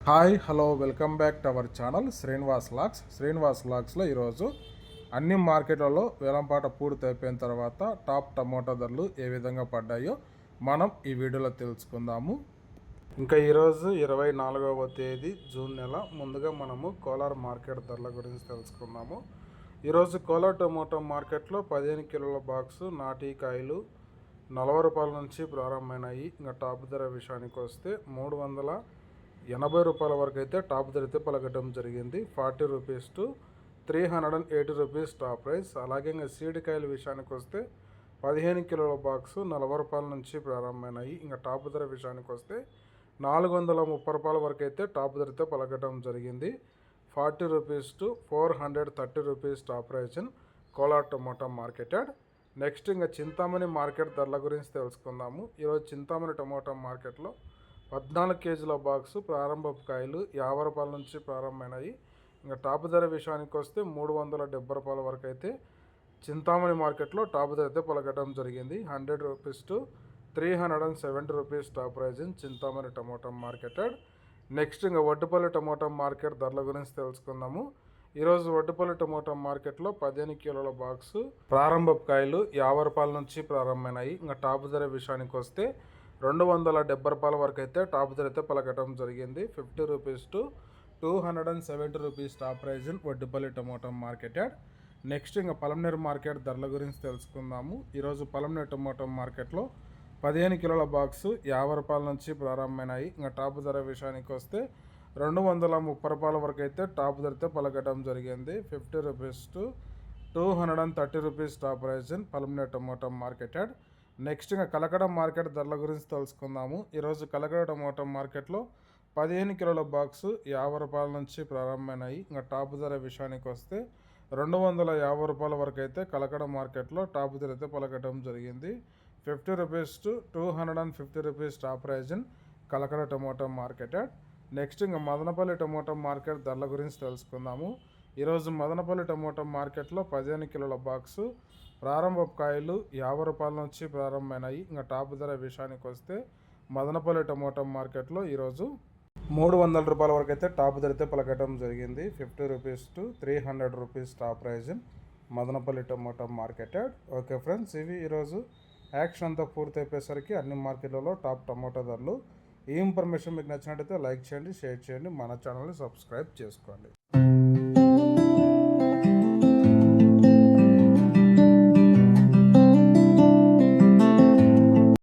Hello, welcome back to our channel Srinivas లాక్స్లో ఈరోజు అన్ని మార్కెట్లలో వేలంపాట పూర్తి అయిపోయిన తర్వాత టాప్ టమోటా ధరలు ఏ విధంగా పడ్డాయో మనం ఈ వీడియోలో తెలుసుకుందాము. ఇంకా ఈరోజు 24వ తేదీ జూన్ నెల. ముందుగా మనము కోలార్ మార్కెట్ ధరల గురించి తెలుసుకుందాము. ఈరోజు కోలార్ టమోటా మార్కెట్లో 15 కిలోల బాక్సు నాటి కాయలు 40 రూపాయల నుంచి ప్రారంభమైనాయి. ఇంకా టాప్ ధర విషయానికి వస్తే 380 రూపాయల వరకు అయితే టాప్ ధర అయితే పలకటం జరిగింది. 40 rupees to 380 rupees top price. అలాగే ఇంకా సీడికాయల విషయానికి వస్తే 15 కిలోల బాక్సు 40 రూపాయల నుంచి ప్రారంభమైనాయి. ఇంకా టాప్ ధర విషయానికి వస్తే 430 రూపాయల వరకు అయితే టాప్ ధర అయితే పలకటం జరిగింది. 40 rupees to 430 rupees top price in Kolar tomato marketed. Next ఇంకా చింతామణి మార్కెట్ ధరల గురించి తెలుసుకుందాము. ఈరోజు చింతామణి టమోటా మార్కెట్లో 14 కేజీల బాక్సు ప్రారంభపు కాయలు 50 రూపాయల నుంచి ప్రారంభమైనాయి. ఇంకా టాప్ ధర విషయానికి వస్తే 370 రూపాయల వరకు అయితే చింతామణి మార్కెట్లో టాప్ ధర అయితే పలకటం జరిగింది. 100 rupees to 370 rupees top prize in Chintamani tomato marketed. Next ఇంకా వడ్డుపల్లి టమోటా మార్కెట్ ధరల గురించి తెలుసుకుందాము. ఈరోజు వడ్డుపల్లి టమోటా మార్కెట్లో 15 కిలోల బాక్సు ప్రారంభపు కాయలు 50 రూపాయల నుంచి ప్రారంభమైనాయి. ఇంకా టాప్ ధర విషయానికి వస్తే 270 రూపాయల వరకు అయితే టాప్ ధర అయితే పలకటం జరిగింది. 50 rupees to 270 rupees top prize in Vaddupalli tomato marketed. Next ఇంకా పలమనేరు మార్కెట్ ధరల గురించి తెలుసుకుందాము. ఈరోజు పలమనేరు టమోటా మార్కెట్లో 15 కిలోల బాక్సు 50 రూపాయల నుంచి ప్రారంభమైనాయి. ఇంకా టాప్ ధర విషయానికి వస్తే 230 రూపాయల వరకు అయితే టాప్ ధర అయితే పలకటం జరిగింది. 50 rupees to 230 rupees top prize in Palamaneru tomato marketed. Next ఇంకా కలకడ మార్కెట్ ధరల గురించి తెలుసుకుందాము. ఈరోజు కలకడ టమోటా మార్కెట్లో 15 కిలోల బాక్సు 50 రూపాయల నుంచి ప్రారంభమైనాయి. ఇంకా టాప్ ధర విషయానికి వస్తే 250 రూపాయల వరకు అయితే కలకడ మార్కెట్లో టాప్ ధర అయితే పలకటం జరిగింది. 50 rupees to 250 rupees top prize in Kalakada tomato marketed. Next ఇంకా మదనపల్లి టమోటా మార్కెట్ ధరల గురించి తెలుసుకుందాము. ఈరోజు మదనపల్లి టమోటా మార్కెట్లో 15 కిలోల బాక్సు ప్రారంభపు కాయలు 50 రూపాయల నుంచి ప్రారంభమైనాయి. ఇంకా టాప్ ధర విషయానికి వస్తే మదనపల్లి టమోటా మార్కెట్లో ఈరోజు 300 రూపాయల వరకు అయితే టాప్ ధర అయితే పలకటం జరిగింది. 50 rupees to 300 rupees top prize in Madanapalli tomato marketed. Okay friends, ఇవి ఈరోజు యాక్షన్ అంతా పూర్తి అయిపోయేసరికి అన్ని మార్కెట్లలో టాప్ టమోటా ధరలు. ఈ ఇన్ఫర్మేషన్ మీకు నచ్చినట్టయితే లైక్ చేయండి, షేర్ చేయండి, మన ఛానల్ని సబ్స్క్రైబ్ చేసుకోండి.